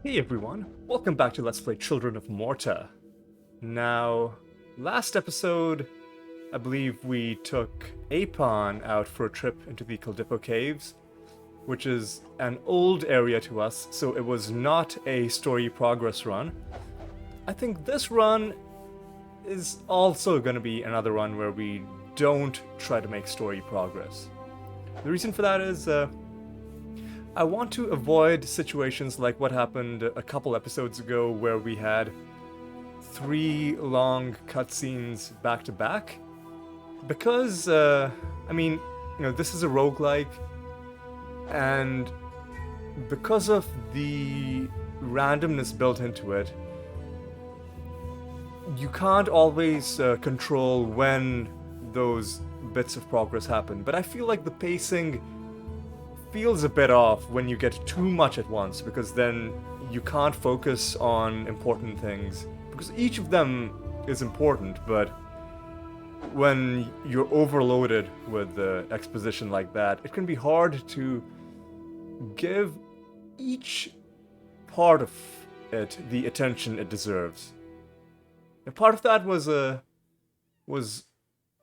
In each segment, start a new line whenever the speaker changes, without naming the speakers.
Hey everyone, welcome back to Let's Play Children of Morta. Now, last episode, I believe we took Apon out for a trip into the Caldipo Caves, which is an old area to us, so it was not a story progress run. I think this run is also going to be another run where we don't try to make story progress. The reason for that is, I want to avoid situations like what happened a couple episodes ago where we had 3 long cutscenes back to back. Because, this is a roguelike, and because of the randomness built into it, you can't always control when those bits of progress happen. But I feel like the pacing feels a bit off when you get too much at once, because then you can't focus on important things, because each of them is important, but when you're overloaded with exposition like that, it can be hard to give each part of it the attention it deserves. And part of that was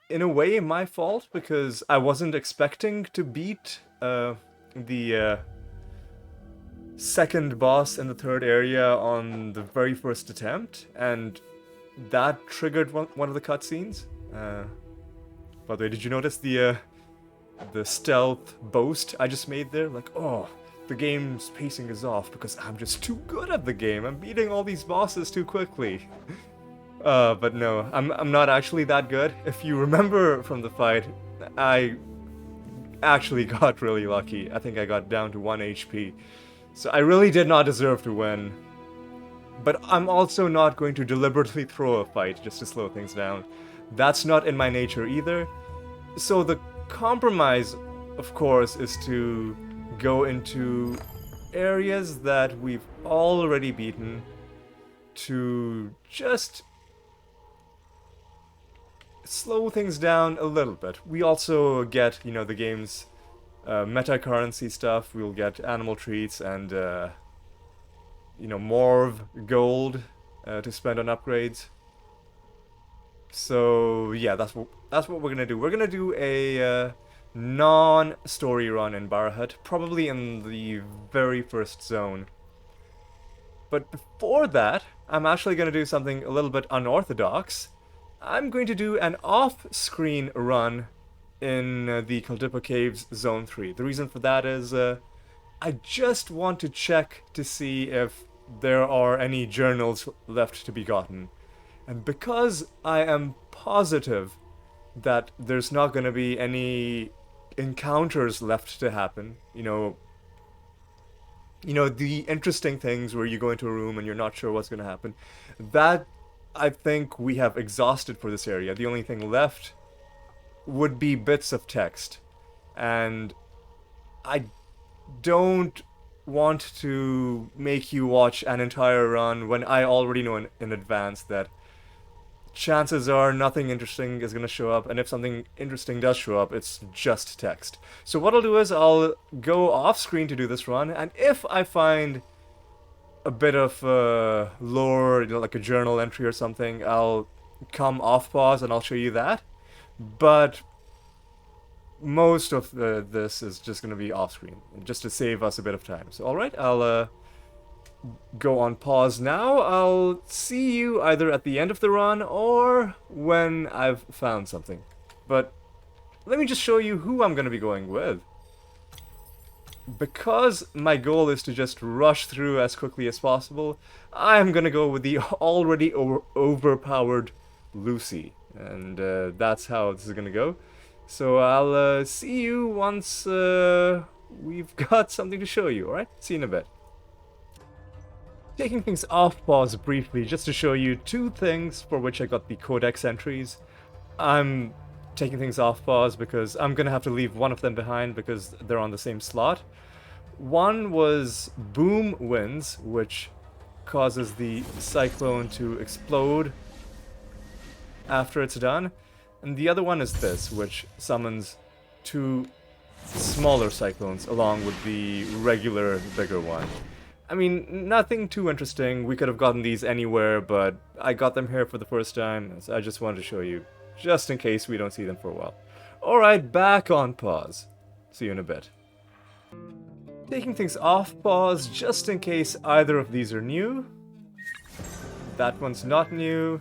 in a way my fault, because I wasn't expecting to beat the second boss in the third area on the very first attempt, and that triggered one of the cutscenes. By the way, did you notice the stealth boast I just made there? Like, oh, the game's pacing is off because I'm just too good at the game. I'm beating all these bosses too quickly. But no, I'm not actually that good. If you remember from the fight, I actually got really lucky. I think I got down to 1 HP. So I really did not deserve to win. But I'm also not going to deliberately throw a fight just to slow things down. That's not in my nature either. So the compromise, of course, is to go into areas that we've already beaten to just slow things down a little bit. We also get, the game's meta currency stuff. We'll get animal treats and, more gold to spend on upgrades. So yeah, that's what we're gonna do. We're gonna do a non-story run in Barahut, probably in the very first zone. But before that, I'm actually gonna do something a little bit unorthodox. I'm going to do an off-screen run in the Caldipo Caves Zone 3. The reason for that is I just want to check to see if there are any journals left to be gotten. And because I am positive that there's not going to be any encounters left to happen, the interesting things where you go into a room and you're not sure what's going to happen, that I think we have exhausted for this area. The only thing left would be bits of text. And I don't want to make you watch an entire run when I already know in advance that chances are nothing interesting is going to show up, and if something interesting does show up, it's just text. So what I'll do is I'll go off screen to do this run, and if I find a bit of lore, like a journal entry or something, I'll come off pause and I'll show you that. But most of this is just going to be off screen, just to save us a bit of time. So alright, I'll go on pause now. I'll see you either at the end of the run or when I've found something. But let me just show you who I'm going to be going with. Because my goal is to just rush through as quickly as possible, I'm gonna go with the already overpowered Lucy. And that's how this is gonna go. So I'll see you once we've got something to show you, alright? See you in a bit. Taking things off pause briefly, just to show you 2 things for which I got the codex entries. I'm taking things off pause because I'm gonna have to leave one of them behind because they're on the same slot. One was Boom Winds, which causes the cyclone to explode after it's done, and the other one is this, which summons 2 smaller cyclones along with the regular bigger one. I mean, nothing too interesting. We could have gotten these anywhere, but I got them here for the first time, so I just wanted to show you, just in case we don't see them for a while. Alright, back on pause. See you in a bit. Taking things off pause, just in case either of these are new. That one's not new.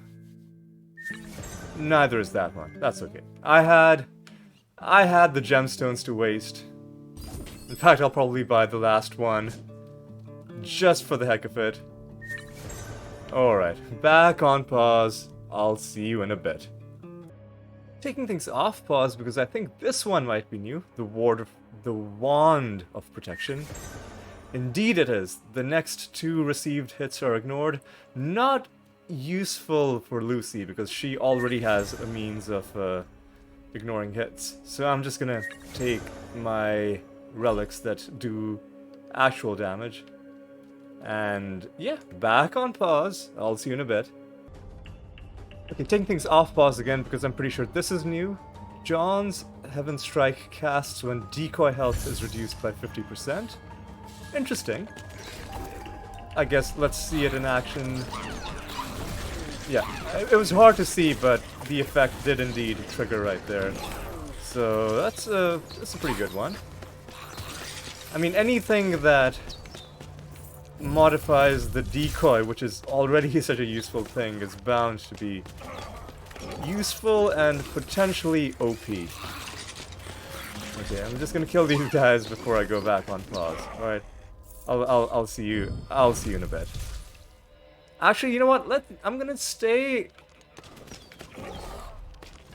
Neither is that one. That's okay. I had the gemstones to waste. In fact, I'll probably buy the last one. Just for the heck of it. Alright, back on pause. I'll see you in a bit. Taking things off pause because I think this one might be new. The Wand of Protection. Indeed it is. The next 2 received hits are ignored. Not useful for Lucy because she already has a means of ignoring hits. So I'm just gonna take my relics that do actual damage. And yeah, back on pause. I'll see you in a bit. Okay, taking things off pause again because I'm pretty sure this is new. John's Heaven Strike casts when decoy health is reduced by 50%. Interesting. I guess let's see it in action. Yeah, it was hard to see, but the effect did indeed trigger right there. So that's a pretty good one. I mean, anything that modifies the decoy, which is already such a useful thing, is bound to be useful and potentially OP. Okay, I'm just gonna kill these guys before I go back on pause. Alright. I'll see you in a bit. Actually, you know what? I'm gonna stay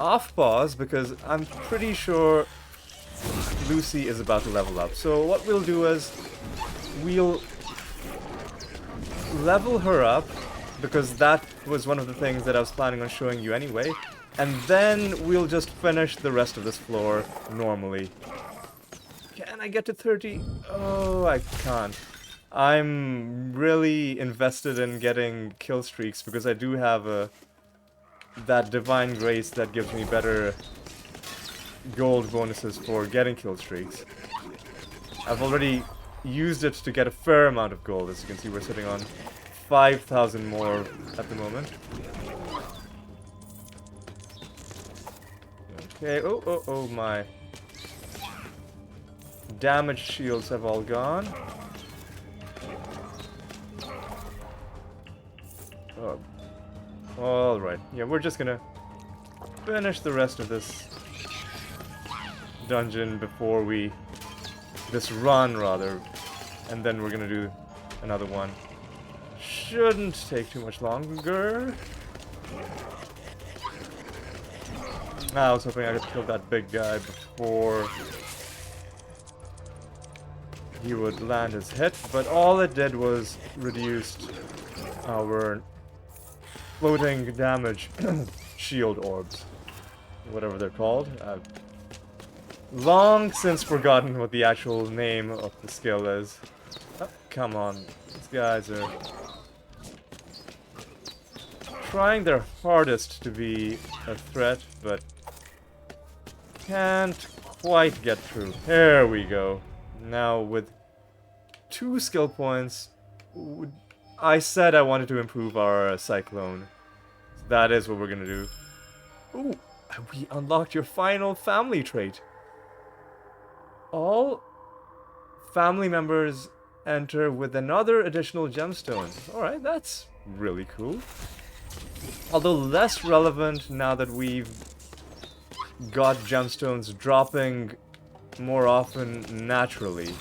off pause because I'm pretty sure Lucy is about to level up. So what we'll do is we'll level her up because that was one of the things that I was planning on showing you anyway. And then we'll just finish the rest of this floor normally. Can I get to 30? Oh, I can't. I'm really invested in getting kill streaks because I do have that Divine Grace that gives me better gold bonuses for getting kill streaks. I've already used it to get a fair amount of gold. As you can see, we're sitting on 5,000 more at the moment. Okay, oh my. Damage shields have all gone. Oh. Alright, yeah, we're just gonna finish the rest of this dungeon before we... this run, rather. And then we're gonna do another one. Shouldn't take too much longer. I was hoping I could kill that big guy before he would land his hit, but all it did was reduced our floating damage shield orbs. Whatever they're called. I've long since forgotten what the actual name of the skill is. Oh, come on. These guys are trying their hardest to be a threat, but can't quite get through. There we go. Now with 2 skill points, I said I wanted to improve our Cyclone. So that is what we're gonna do. Ooh, we unlocked your final family trait. All family members enter with another additional gemstone. Alright, that's really cool. Although less relevant now that we've got gemstones dropping more often naturally.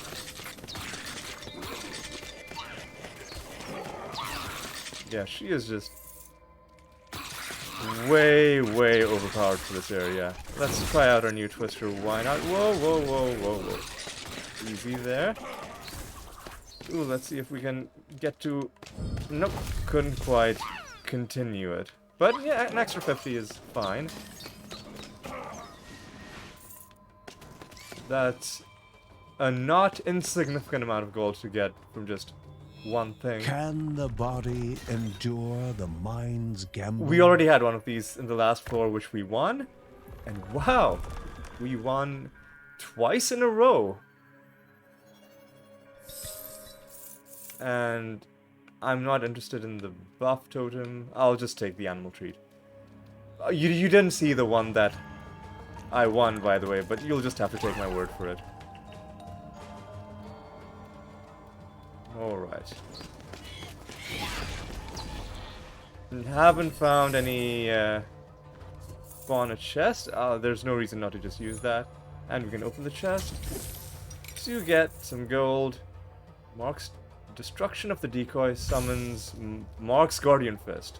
Yeah, she is just way overpowered for this area. Let's try out our new Twister. Why not? Whoa. Easy there. Ooh, let's see if we can get to... Nope, couldn't quite continue it. But yeah, an extra 50 is fine. That's a not insignificant amount of gold to get from just one thing.
Can the body endure the mind's gamble?
We already had one of these in the last floor, which we won. And wow, we won twice in a row. And I'm not interested in the buff totem. I'll just take the animal treat. You didn't see the one that I won, by the way, but you'll just have to take my word for it. Alright. Haven't found any spawn a chest. There's no reason not to just use that. And we can open the chest. So you get some gold. Mark's destruction of the decoy summons Mark's Guardian Fist.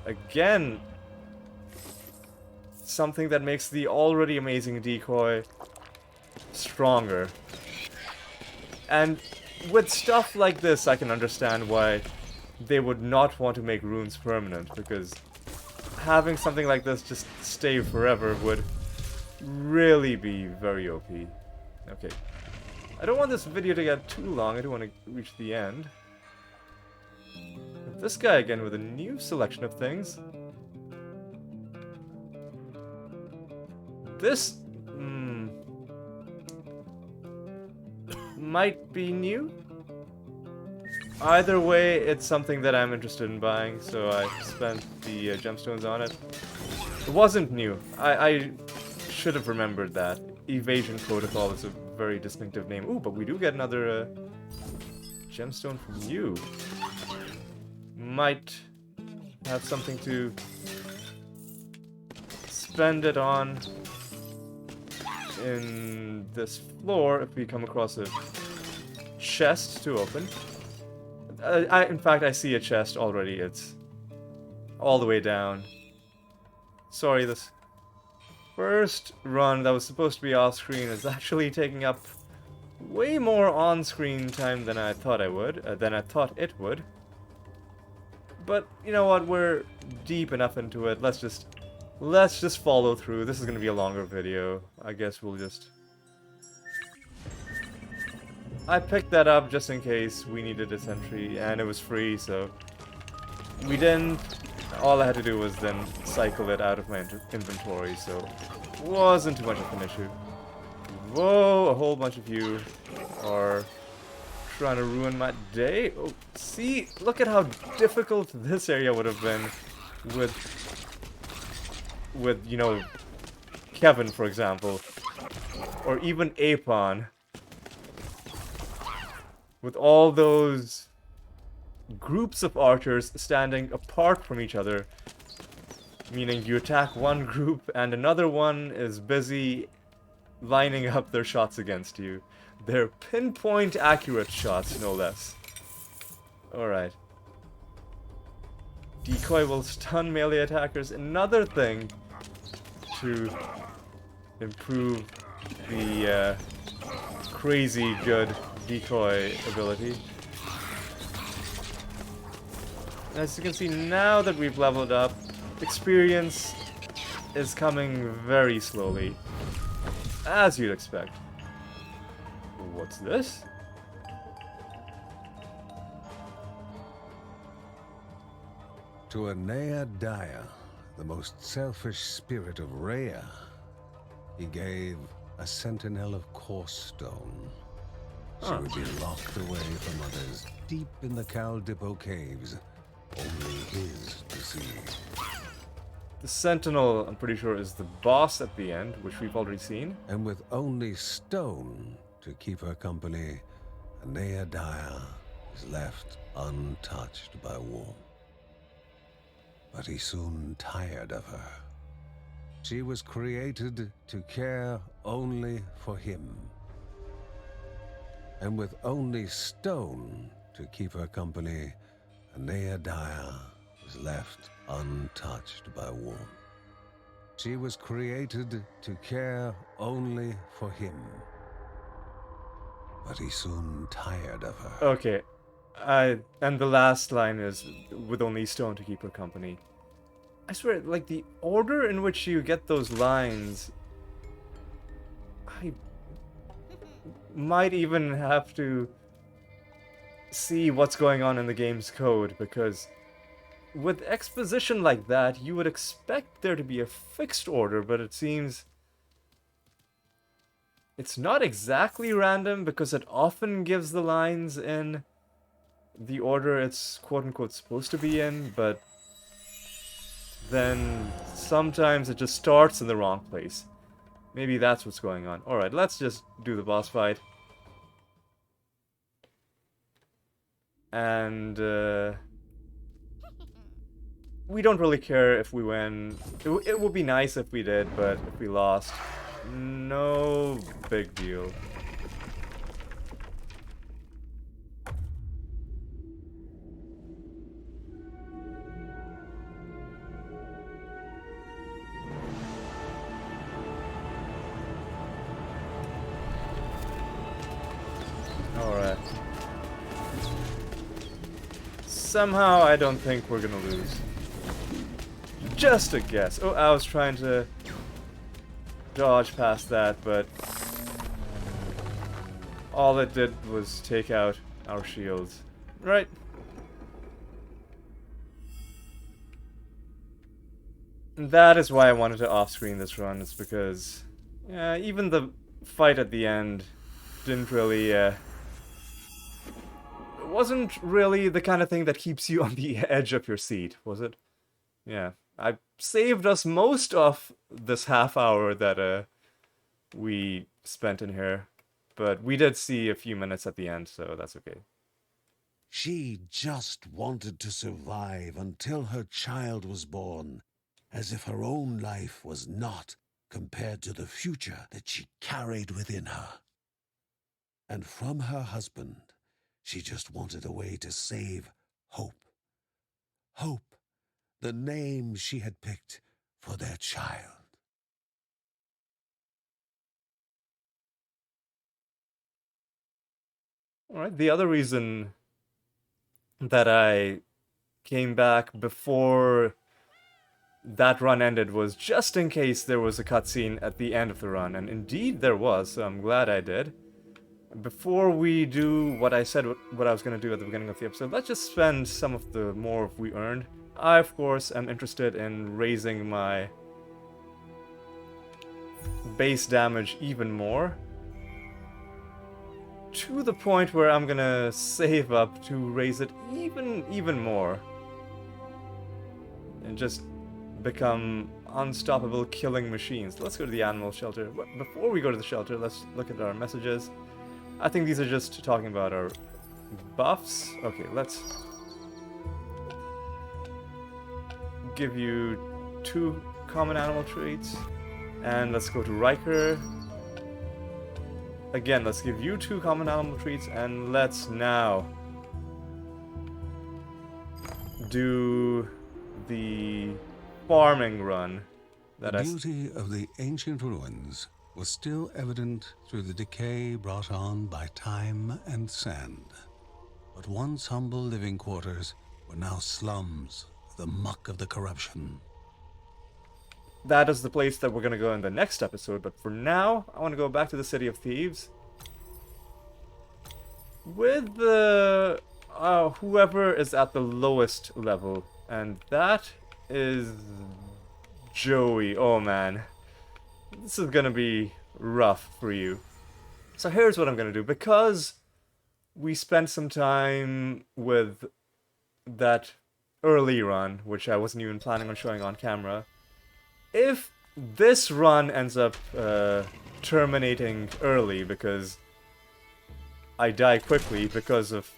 Again, something that makes the already amazing decoy stronger. And with stuff like this, I can understand why they would not want to make runes permanent, because having something like this just stay forever would really be very OP. Okay. I don't want this video to get too long, I don't want to reach the end. This guy again with a new selection of things. This might be new. Either way, it's something that I'm interested in buying, so I spent the gemstones on it. It wasn't new. I should have remembered that. Evasion Protocol is a very distinctive name. Ooh, but we do get another gemstone from you. Might have something to spend it on in this floor if we come across a chest to open. In fact, I see a chest already. It's all the way down. Sorry, this first run that was supposed to be off-screen is actually taking up way more on-screen time than I thought it would. But you know what? We're deep enough into it. Let's just follow through. This is gonna be a longer video. I guess we'll just. I picked that up just in case we needed a sentry, and it was free, so we didn't. All I had to do was then cycle it out of my inventory, so it wasn't too much of an issue. Whoa, a whole bunch of you are trying to ruin my day. Oh, see, look at how difficult this area would have been with you know, Kevin, for example, or even Apon. With all those groups of archers standing apart from each other, meaning you attack one group and another one is busy lining up their shots against you. They're pinpoint accurate shots, no less. Alright. Decoy will stun melee attackers. Another thing to improve the crazy good decoy ability. As you can see, now that we've leveled up, experience is coming very slowly, as you'd expect. What's this?
To Anea Daya, the most selfish spirit of Rhea, he gave a sentinel of coarse stone. She would be locked away from others deep in the Caldipo caves, only his to see.
The Sentinel, I'm pretty sure, is the boss at the end, which we've already seen.
And with only stone to keep her company, Anea Daya is left untouched by war. But he soon tired of her. She was created to care only for him. And with only stone to keep her company, Anea Daya was left untouched by war. She was created to care only for him. But he soon tired of her.
Okay. And the last line is, with only stone to keep her company. I swear, like, the order in which you get those lines, I might even have to see what's going on in the game's code, because with exposition like that, you would expect there to be a fixed order, but it seems it's not exactly random, because it often gives the lines in the order it's quote-unquote supposed to be in, but then sometimes it just starts in the wrong place. Maybe that's what's going on. Alright, let's just do the boss fight. And, we don't really care if we win. It would be nice if we did, but if we lost, no big deal. Alright. Somehow I don't think we're gonna lose. Just a guess. Oh, I was trying to dodge past that, but all it did was take out our shields. Right. And that is why I wanted to off-screen this run. It's because even the fight at the end didn't really... it wasn't really the kind of thing that keeps you on the edge of your seat, was it? Yeah. I saved us most of this half hour that we spent in here, but we did see a few minutes at the end, so that's okay.
She just wanted to survive until her child was born, as if her own life was naught compared to the future that she carried within her. And from her husband, she just wanted a way to save Hope. Hope, the name she had picked for their child.
Alright, the other reason that I came back before that run ended was just in case there was a cutscene at the end of the run, and indeed there was, so I'm glad I did. Before we do what I said what I was going to do at the beginning of the episode, let's just spend some of the more we earned. I, of course, am interested in raising my base damage even more, to the point where I'm gonna save up to raise it even more, and just become unstoppable killing machines. Let's go to the animal shelter. Before we go to the shelter, let's look at our messages. I think these are just talking about our buffs. Okay, let's give you 2 common animal traits. And let's go to Riker. Again, let's give you 2 common animal traits, and let's now do the farming run.
The beauty of the ancient ruins was still evident through the decay brought on by time and sand. But once humble living quarters were now slums, the muck of the corruption.
That is the place that we're going to go in the next episode, but for now, I want to go back to the City of Thieves. With the... whoever is at the lowest level, and that is... Joey. Oh man. This is going to be rough for you. So here's what I'm going to do. Because we spent some time with that early run, which I wasn't even planning on showing on camera, if this run ends up terminating early because I die quickly because of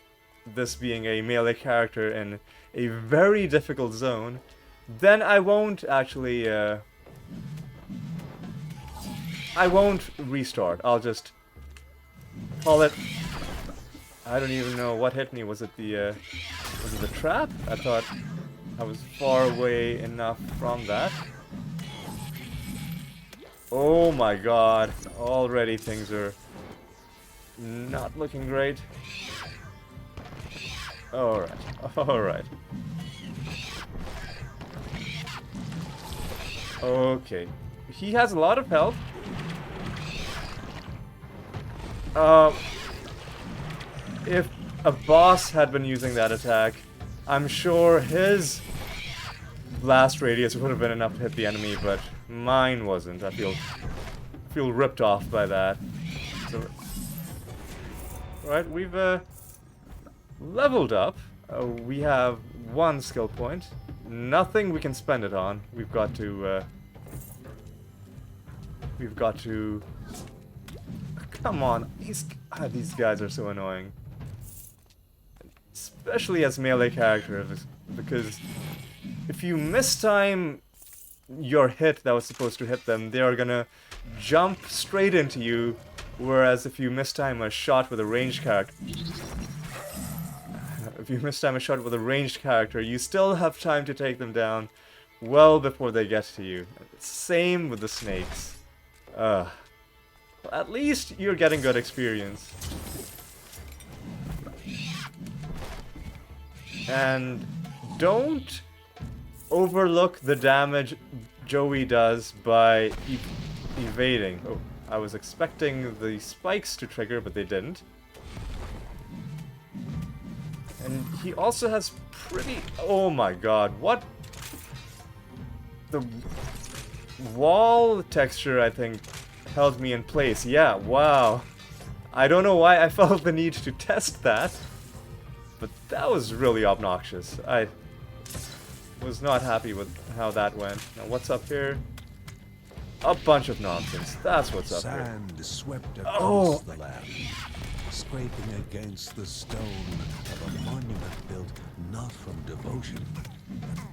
this being a melee character in a very difficult zone, then I won't actually, I won't restart. I'll just call it... I don't even know what hit me. Was it the trap? I thought I was far away enough from that. Oh my god, already things are not looking great. Alright, alright. Okay, he has a lot of health. If a boss had been using that attack, I'm sure his blast radius would have been enough to hit the enemy, but mine wasn't. I feel ripped off by that. So, right, we've leveled up. We have 1 skill point. Nothing we can spend it on. We've got to... Come on, these guys are so annoying. Especially as melee characters, because if you mistime your hit that was supposed to hit them, they are gonna jump straight into you, whereas if you mistime a shot with a ranged character... If you mistime a shot with a ranged character, you still have time to take them down well before they get to you. Same with the snakes. At least you're getting good experience. And don't overlook the damage Joey does by evading. Oh, I was expecting the spikes to trigger, but they didn't. And he also has pretty... Oh my god, what? The wall texture, I think, held me in place. Yeah, wow. I don't know why I felt the need to test that, but that was really obnoxious. I was not happy with how that went. Now what's up here? A bunch of nonsense. That's what's up here.
Sand swept across the land, scraping against the stone of a monument built not from devotion, but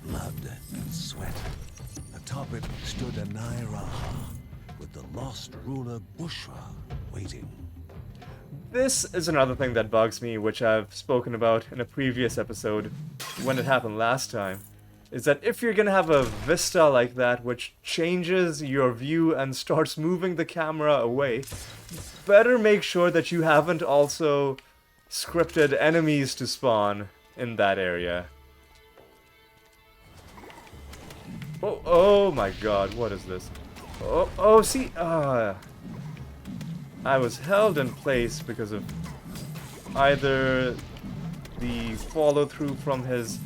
blood and sweat. Atop it stood a Nairaha, with the lost ruler Bushra waiting.
This is another thing that bugs me, which I've spoken about in a previous episode when it happened last time, is that if you're gonna have a vista like that which changes your view and starts moving the camera away, better make sure that you haven't also scripted enemies to spawn in that area. Oh my god, what is this? Oh, see, I was held in place because of either the follow-through from his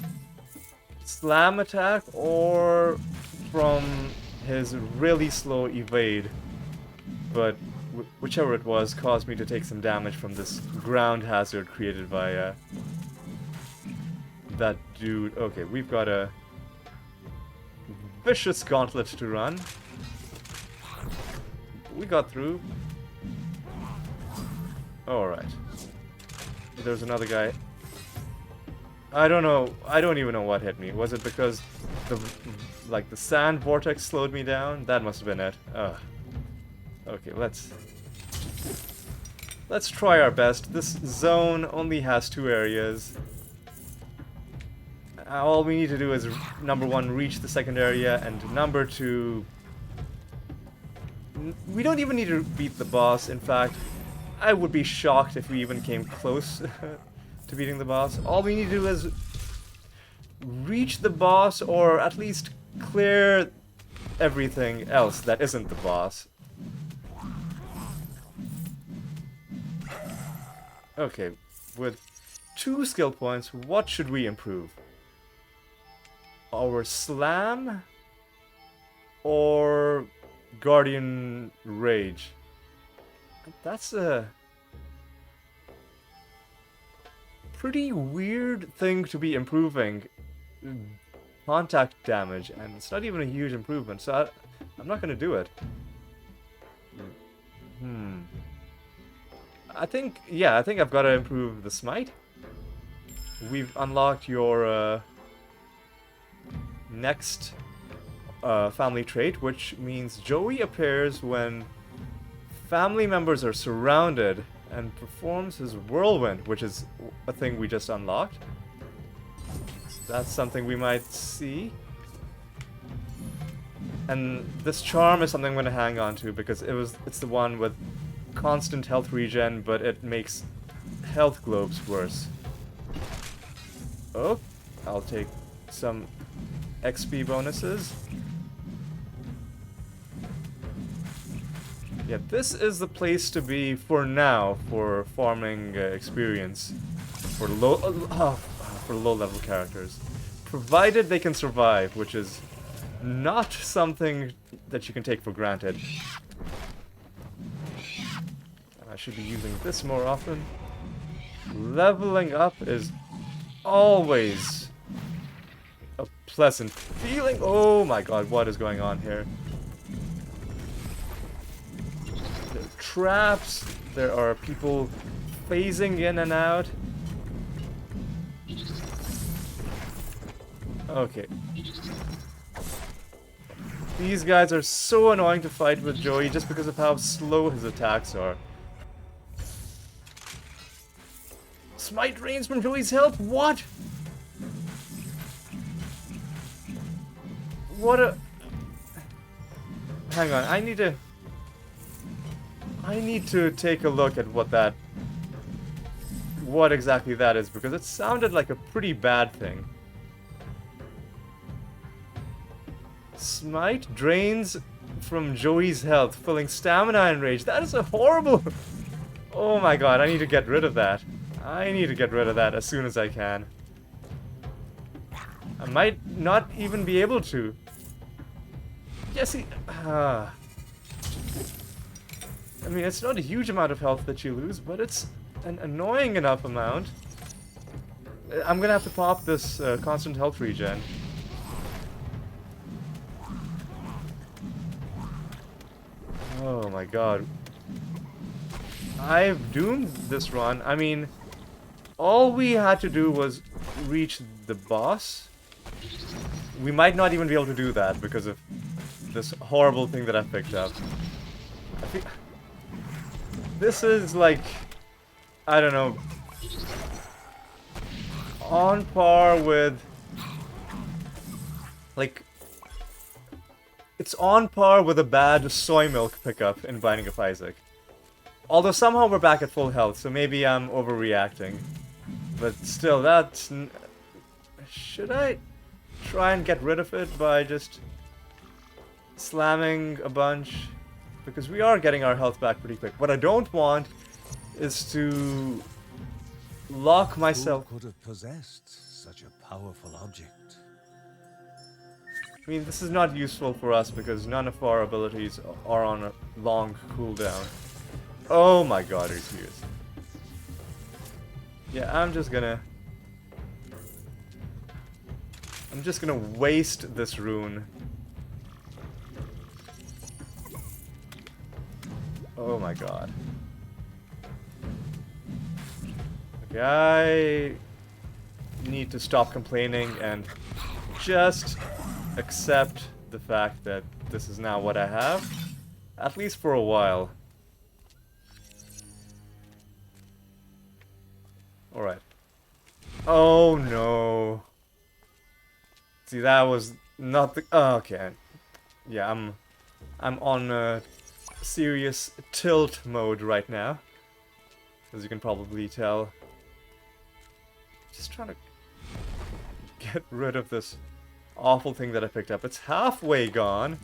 slam attack or from his really slow evade. But whichever it was caused me to take some damage from this ground hazard created by that dude. Okay, we've got a vicious gauntlet to run. We got through. Alright. There's another guy. I don't know. I don't even know what hit me. Was it because the sand vortex slowed me down? That must have been it. Ugh. Okay, let's try our best. This zone only has 2 areas. All we need to do is, number 1, reach the second area, and number 2... We don't even need to beat the boss. In fact, I would be shocked if we even came close to beating the boss. All we need to do is reach the boss, or at least clear everything else that isn't the boss. Okay, with 2 skill points, what should we improve? Our slam or Guardian Rage? That's a pretty weird thing to be improving. Contact damage, and it's not even a huge improvement, so I'm not gonna do it. I think I've got to improve the smite. We've unlocked your next family trait, which means Joey appears when family members are surrounded and performs his whirlwind, which is a thing we just unlocked. So that's something we might see. And this charm is something I'm going to hang on to because it's the one with constant health regen, but it makes health globes worse. Oh, I'll take some XP bonuses. Yeah, this is the place to be for now for farming experience for low-level characters, provided they can survive, which is not something that you can take for granted. I should be using this more often. Leveling up is always a pleasant feeling. Oh my god, what is going on here? There are traps. There are people phasing in and out. Okay. These guys are so annoying to fight with Joey just because of how slow his attacks are. Smite drains from Joey's health? What? What a... Hang on, I need to take a look at what exactly that is, because it sounded like a pretty bad thing. Smite drains from Joey's health, filling stamina and rage. That is a horrible... Oh my god, I need to get rid of that. I need to get rid of that as soon as I can. I might not even be able to. Yes, I mean, it's not a huge amount of health that you lose, but it's an annoying enough amount. I'm gonna have to pop this constant health regen. Oh my god. I've doomed this run. I mean, all we had to do was reach the boss. We might not even be able to do that because of this horrible thing that I picked up. I think this is like, I don't know, on par with, like, it's on par with a bad soy milk pickup in Binding of Isaac. Although somehow we're back at full health, so maybe I'm overreacting. But still, that's... Should I try and get rid of it by just slamming a bunch? Because we are getting our health back pretty quick. What I don't want is to lock myself...
Who could have possessed such a powerful object?
I mean, this is not useful for us because none of our abilities are on a long cooldown. Oh my god, are you serious? Yeah, I'm just gonna waste this rune. Oh my god. Okay, I need to stop complaining and just accept the fact that this is now what I have. At least for a while. Alright. Oh no. See, that was not the... Oh, okay. Yeah, I'm on serious tilt mode right now. As you can probably tell. Just trying to get rid of this awful thing that I picked up. It's halfway gone.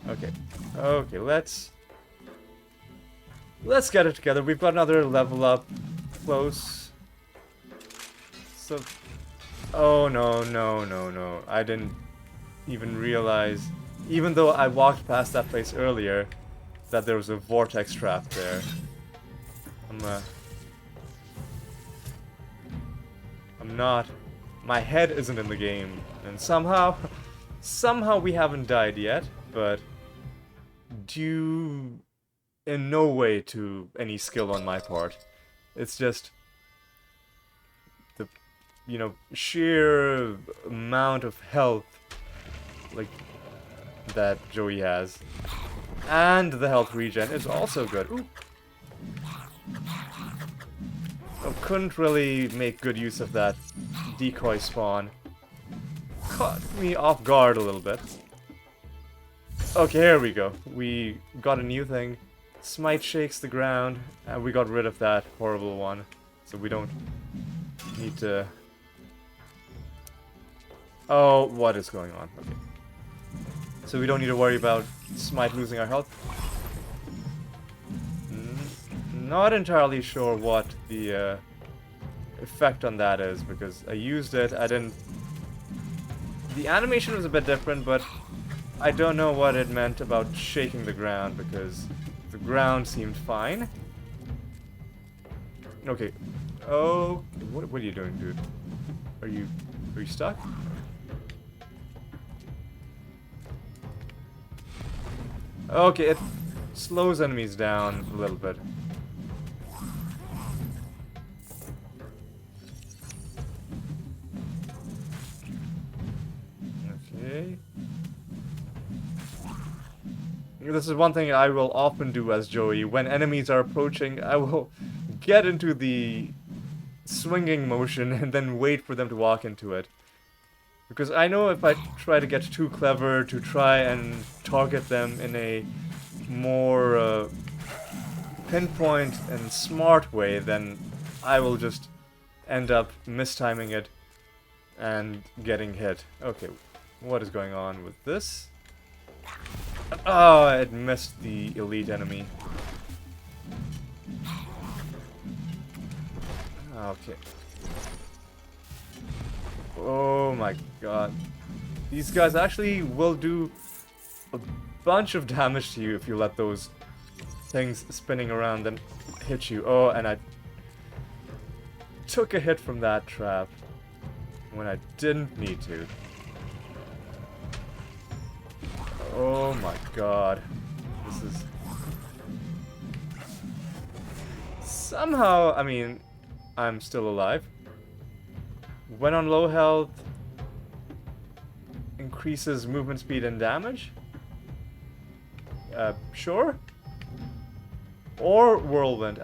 Okay. Okay, let's get it together. We've got another level up close. So... Oh, no, no, no, no. I didn't even realize, even though I walked past that place earlier, that there was a vortex trap there. I'm not... My head isn't in the game. And somehow we haven't died yet, but due in no way to any skill on my part. It's just the, you know, sheer amount of health, like, that Joey has. And the health regen is also good. Ooh. I couldn't really make good use of that decoy spawn. Caught me off guard a little bit. Okay, here we go. We got a new thing. Smite shakes the ground, and we got rid of that horrible one. So we don't need to... Oh, what is going on? Okay. So we don't need to worry about Smite losing our health. Not entirely sure what the effect on that is, because I used it, I didn't... The animation was a bit different, but I don't know what it meant about shaking the ground, because the ground seemed fine. Okay. Oh, what are you doing, dude? Are you stuck? Okay, it slows enemies down a little bit. Okay. This is one thing I will often do as Joey. When enemies are approaching, I will get into the swinging motion and then wait for them to walk into it. Because I know if I try to get too clever to try and target them in a more pinpoint and smart way, then I will just end up mistiming it and getting hit. Okay, what is going on with this? Oh, it missed the elite enemy. Okay. Oh my god. These guys actually will do a bunch of damage to you if you let those things spinning around and hit you. Oh, and I took a hit from that trap when I didn't need to. Oh my god. This is... Somehow, I mean, I'm still alive. When on low health, increases movement speed and damage? Sure? Or whirlwind.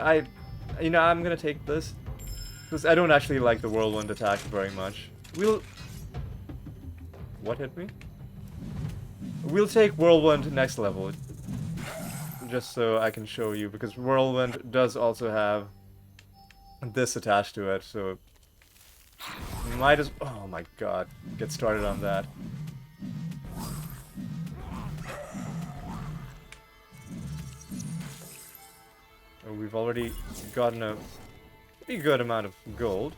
You know, I'm gonna take this. Because I don't actually like the whirlwind attack very much. What hit me? We'll take whirlwind next level. Just so I can show you, because whirlwind does also have this attached to it, so... Might as... Oh my god. Get started on that. We've already gotten a pretty good amount of gold.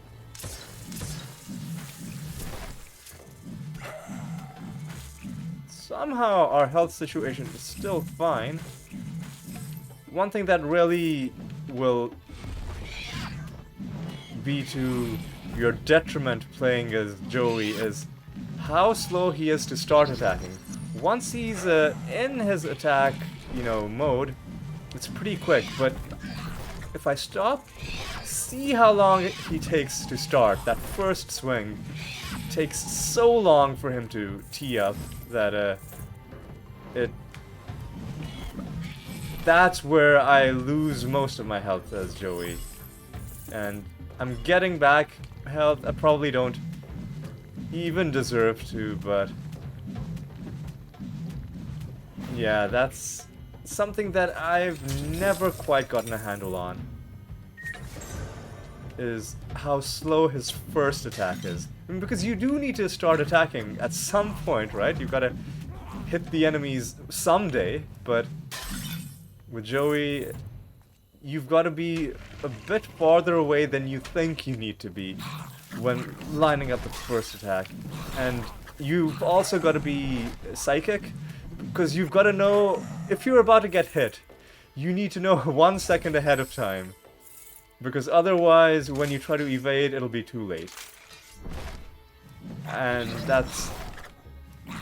Somehow our health situation is still fine. One thing that really will be to your detriment playing as Joey is how slow he is to start attacking. Once he's in his attack, you know, mode, it's pretty quick, but if I stop, see how long he takes to start. That first swing takes so long for him to tee up that that's where I lose most of my health as Joey. And I'm getting back health. I probably don't even deserve to, but yeah, that's something that I've never quite gotten a handle on, is how slow his first attack is. I mean, because you do need to start attacking at some point, right? You've got to hit the enemies someday, but with Joey, you've got to be a bit farther away than you think you need to be when lining up the first attack. And you've also got to be psychic, because you've got to know, if you're about to get hit, you need to know 1 second ahead of time. Because otherwise, when you try to evade, it'll be too late. And that's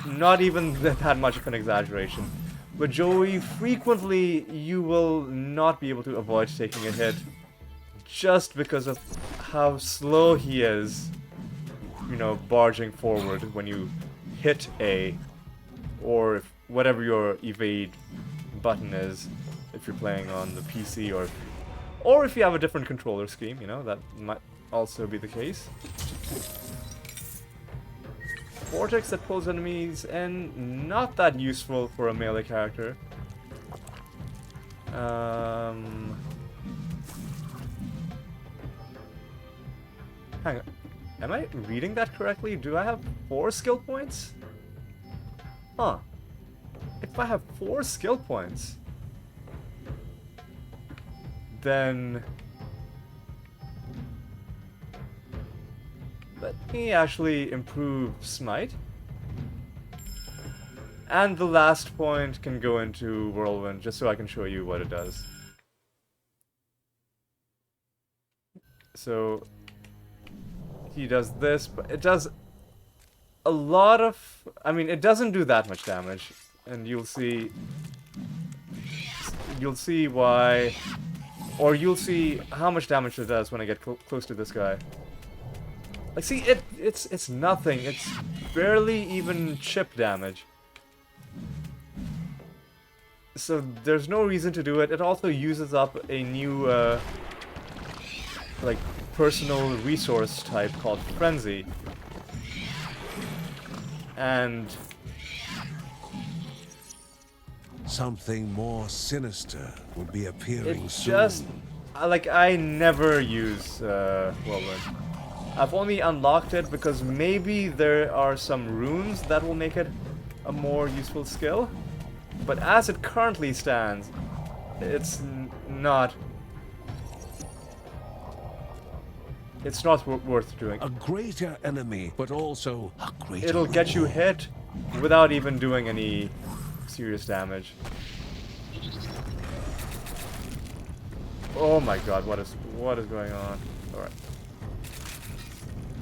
not even that much of an exaggeration. But Joey, frequently you will not be able to avoid taking a hit just because of how slow he is, you know, barging forward when you hit A, or if whatever your evade button is, if you're playing on the PC, or if you have a different controller scheme, you know, that might also be the case. Vortex that pulls enemies in, not that useful for a melee character. Hang on. Am I reading that correctly? Do I have 4 skill points? Huh. If I have 4 skill points, then let me actually improve Smite. And the last point can go into Whirlwind, just so I can show you what it does. So, he does this, but it does a lot of... I mean, it doesn't do that much damage. And you'll see... You'll see why... Or you'll see how much damage it does when I get close to this guy. Like, see, it's nothing. It's barely even chip damage. So there's no reason to do it. It also uses up a new, like, personal resource type called Frenzy. And...
Something more sinister would be appearing
it
soon.
just... Like, I never use, Whirlwind. I've only unlocked it because maybe there are some runes that will make it a more useful skill. But as it currently stands, it's not... It's not worth doing.
A greater enemy, but also a greater
It'll get you hit without even doing any serious damage. Oh my god, what is going on? Alright.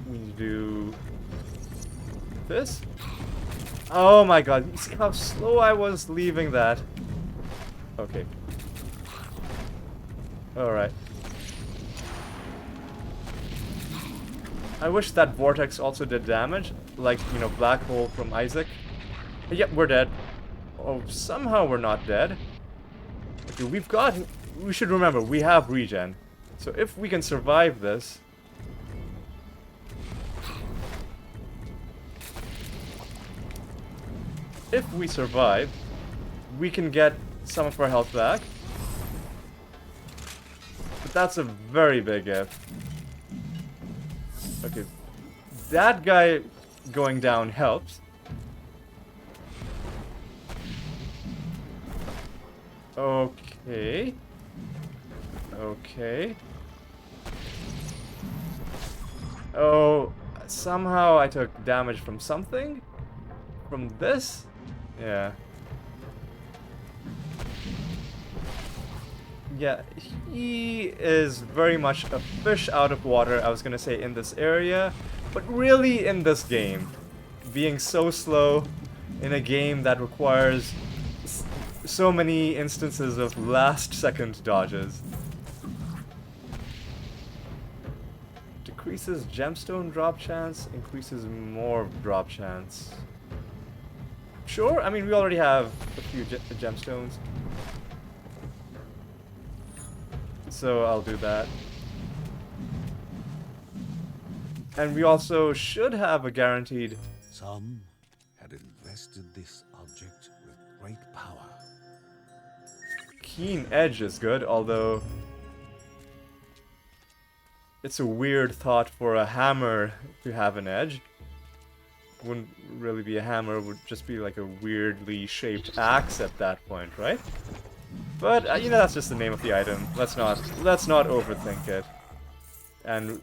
We need to do this. Oh my god, you see how slow I was leaving that? Okay. Alright. I wish that vortex also did damage, like, you know, Black Hole from Isaac. Yep, we're dead. Oh, somehow we're not dead. Okay, we should remember, we have regen. So if we can survive this... If we survive, we can get some of our health back. But that's a very big if. Okay, that guy going down helps. Okay. Okay. Oh, somehow I took damage from something? From this? Yeah. Yeah, he is very much a fish out of water, I was gonna say, in this area, but really in this game. Being so slow in a game that requires so many instances of last-second dodges. Decreases gemstone drop chance, increases more drop chance. Sure, I mean, we already have a few gemstones. So I'll do that. And we also should have a guaranteed...
Some had invested this object with great power.
Keen edge is good, although... It's a weird thought for a hammer to have an edge. Wouldn't really be a hammer, would just be like a weirdly shaped axe at that point, right? But, you know, that's just the name of the item. Let's not overthink it. And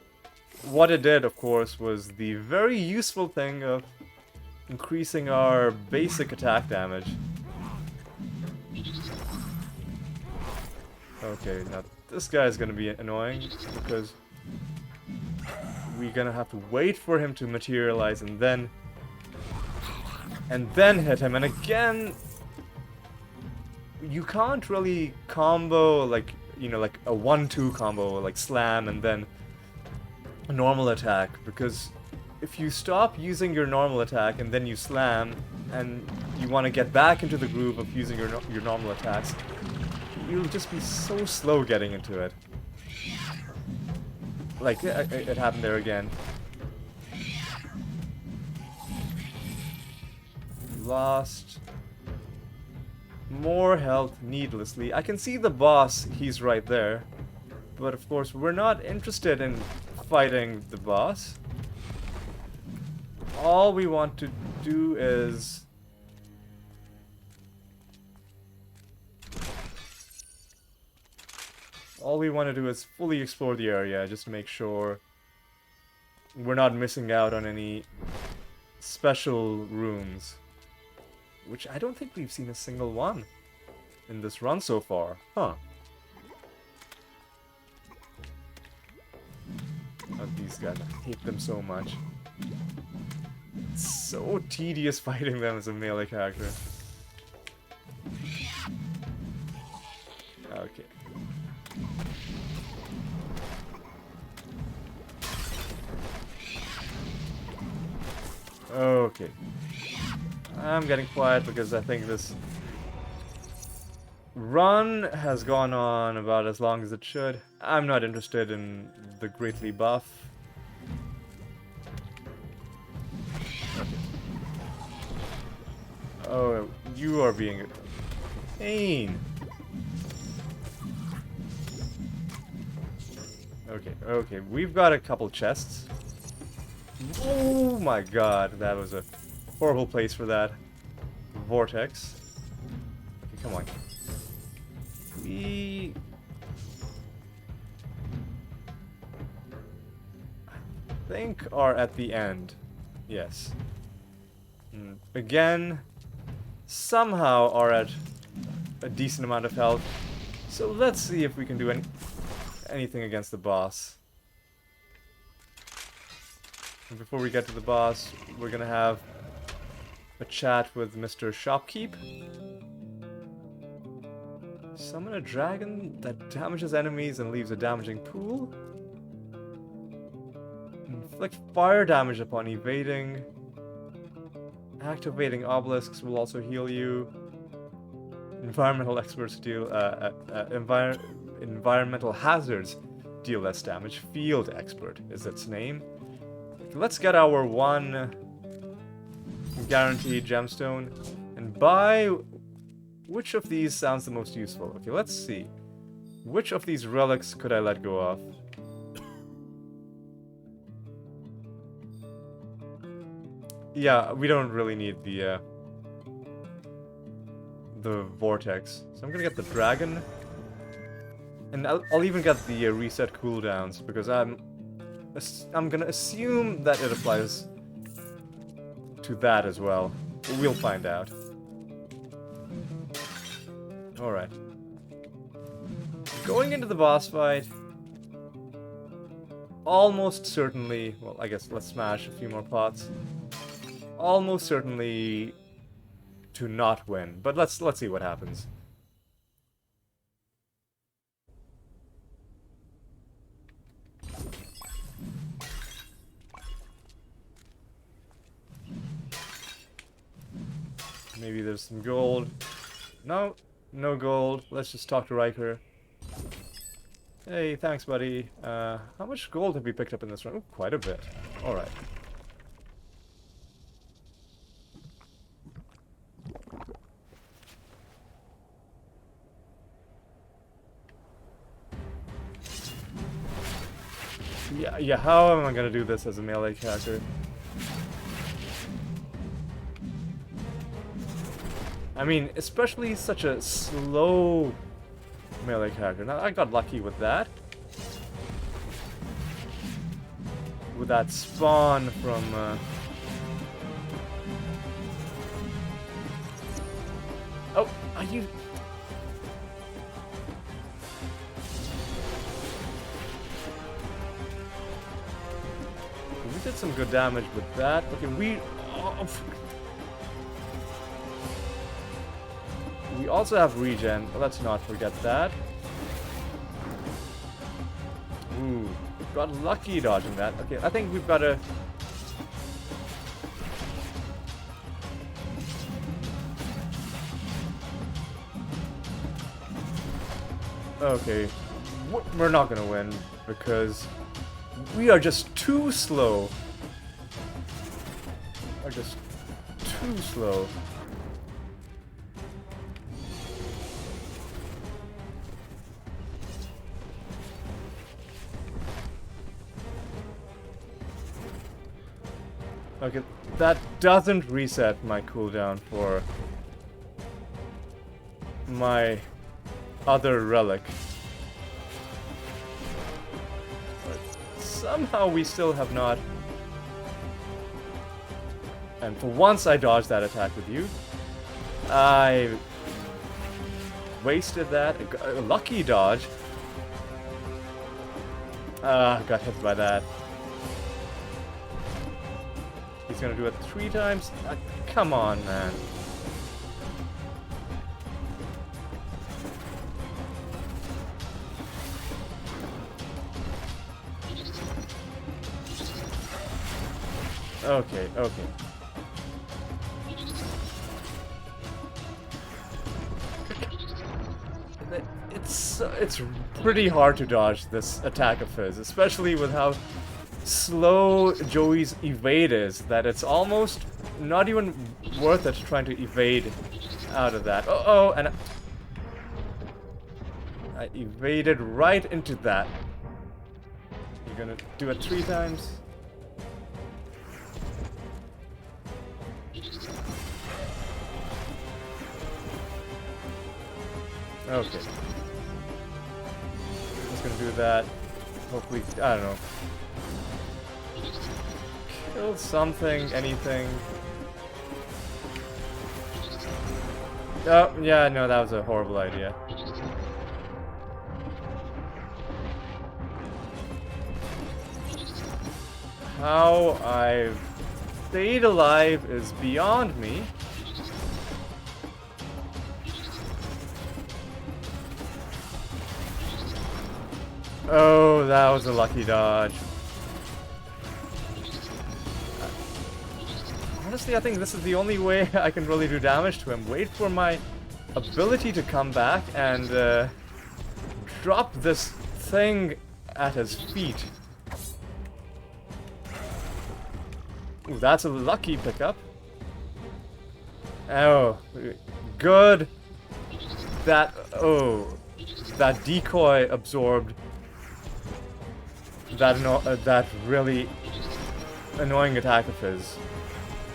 what it did, of course, was the very useful thing of increasing our basic attack damage. Okay, now this guy is gonna be annoying, because we're gonna have to wait for him to materialize and then hit him. And again, you can't really combo, like, you know, like a 1-2 combo, like slam and then a normal attack, because if you stop using your normal attack and then you slam and you want to get back into the groove of using your normal attacks, you'll just be so slow getting into it. Like, it happened there again. Lost more health needlessly. I can see the boss, he's right there. But of course, we're not interested in fighting the boss. All we want to do is... All we want to do is fully explore the area, just to make sure we're not missing out on any special rooms. which I don't think we've seen a single one in this run so far. Huh. Oh, these guys, I hate them so much. It's so tedious fighting them as a melee character. Okay. Okay. I'm getting quiet because I think this run has gone on about as long as it should. I'm not interested in the greatly buff. Okay. Oh, you are being a pain. Okay, okay, we've got a couple chests. Oh my god, that was a horrible place for that vortex. Okay, come on. We... I think are at the end. Yes. Again, somehow are at a decent amount of health. So let's see if we can do anything against the boss. And before we get to the boss, we're gonna have a chat with Mr. Shopkeep. Summon a dragon that damages enemies and leaves a damaging pool. Inflict fire damage upon evading. Activating obelisks will also heal you. Environmental experts deal environmental hazards deal less damage. Field expert is its name. Let's get our one guaranteed gemstone and buy. Which of these sounds the most useful? Okay, let's see. Which of these relics could I let go of? Yeah, we don't really need the vortex. So I'm gonna get the dragon. And I'll even get the reset cooldowns because I'm gonna assume that it applies to that as well. We'll find out. Alright. Going into the boss fight. Almost certainly... Well, I guess let's smash a few more pots. Almost certainly to not win. But let's see what happens. Maybe there's some gold. No, no gold. Let's just talk to Riker. Hey, thanks, buddy. How much gold have we picked up in this run? Oh, quite a bit. Alright. Yeah, how am I gonna do this as a melee character? I mean, especially such a slow melee character. Now, I got lucky with that. With that spawn from... Oh, are you... We did some good damage with that. Okay, we also have regen. Let's not forget that. Ooh, we got lucky dodging that. Okay, I think we've got to... Okay, we're not gonna win because we are just too slow. We're just too slow. Okay, that doesn't reset my cooldown for my other relic. But somehow we still have not. And for once I dodged that attack with you. I wasted that. A lucky dodge. Got hit by that. He's gonna do it 3 times? Come on, man. Okay, okay. It's pretty hard to dodge this attack of his, especially with how slow Joey's evade is, that it's almost not even worth it trying to evade out of that. Uh-oh, and I evaded right into that. You're gonna do it 3 times? Okay. Just gonna do that. Hopefully, I don't know. Kill something, anything. Oh, yeah, no, that was a horrible idea. How I've stayed alive is beyond me. Oh, that was a lucky dodge. Honestly, I think this is the only way I can really do damage to him. Wait for my ability to come back and drop this thing at his feet. Ooh, that's a lucky pickup. Oh, good. That, oh, that decoy absorbed that really annoying attack of his.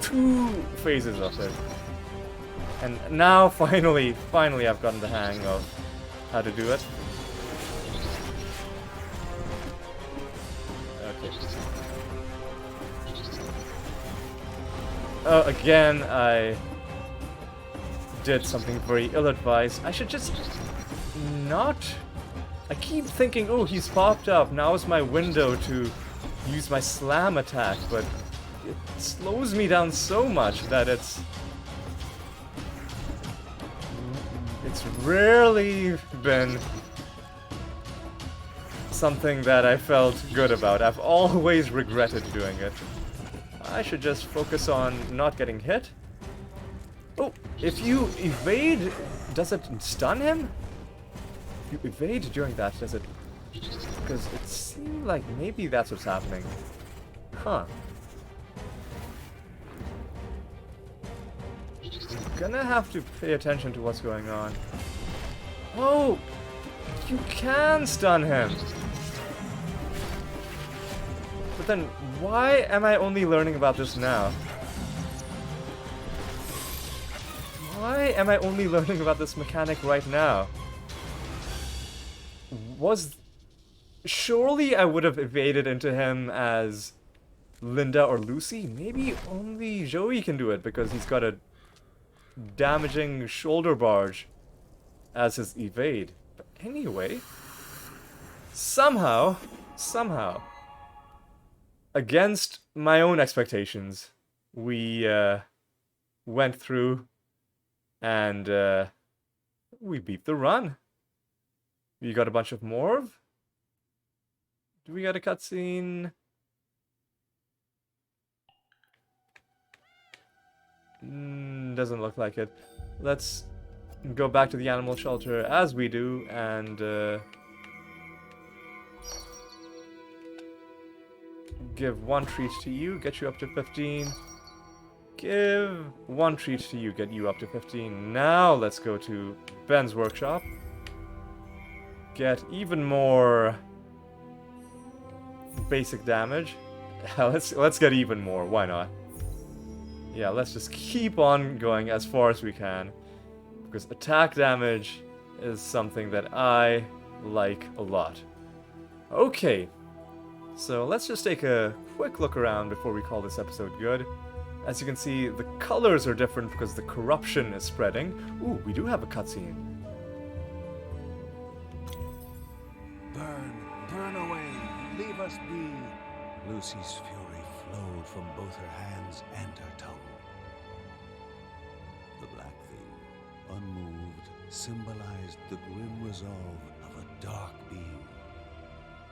2 phases of it. And now, finally, I've gotten the hang of how to do it. Okay. Oh, again, I did something very ill-advised. I should just not... I keep thinking, oh, he's popped up. Now's my window to use my slam attack, but it slows me down so much that it's rarely been something that I felt good about. I've always regretted doing it. I should just focus on not getting hit. Oh, if you evade, does it stun him? If you evade during that, does it? Because it seemed like maybe that's what's happening. Huh. I'm gonna have to pay attention to what's going on. Oh! You can stun him! But then, why am I only learning about this now? Why am I only learning about this mechanic right now? Surely I would have evaded into him as Linda or Lucy? Maybe only Joey can do it because he's got a damaging shoulder barge as his evade. But anyway, somehow, against my own expectations, we went through and we beat the run. We got a bunch of morve. Do we got a cutscene? Doesn't look like it. Let's go back to the animal shelter as we do and give 1 treat to you, get you up to 15. Give 1 treat to you, get you up to 15. Now let's go to Ben's workshop. Get even more basic damage. let's get even more. Why not? Yeah, let's just keep on going as far as we can, because attack damage is something that I like a lot. Okay, so let's just take a quick look around before we call this episode good. As you can see, the colors are different because the corruption is spreading. Ooh, we do have a cutscene.
Burn, burn away, leave us be. Lucy's fury flowed from both her hands and her tongue. The black thing, unmoved, symbolized the grim resolve of a dark being.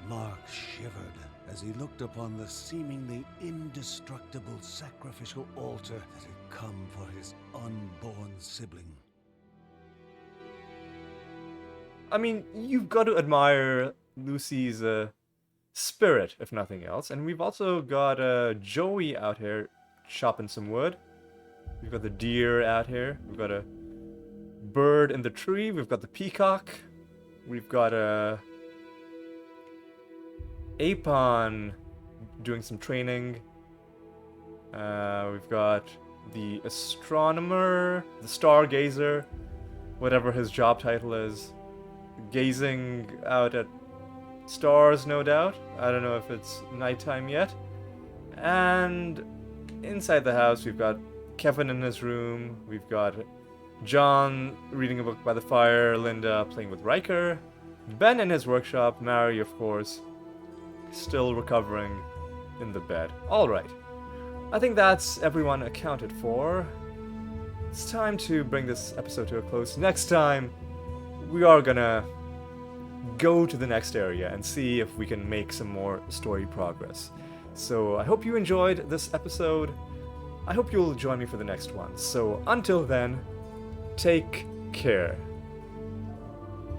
Mark shivered as he looked upon the seemingly indestructible sacrificial altar that had come for his unborn sibling.
I mean, you've got to admire Lucy's spirit, if nothing else. And we've also got Joey out here chopping some wood. We've got the deer out here. We've got a bird in the tree. We've got the peacock. We've got a Apon doing some training. We've got the astronomer, the stargazer, whatever his job title is, gazing out at stars, no doubt. I don't know if it's nighttime yet. And inside the house, we've got Kevin in his room. We've got John reading a book by the fire, Linda playing with Riker, Ben in his workshop, Mary, of course, still recovering in the bed. Alright, I think that's everyone accounted for. It's time to bring this episode to a close. Next time, we are gonna go to the next area and see if we can make some more story progress. So I hope you enjoyed this episode. I hope you'll join me for the next one. So until then, take care.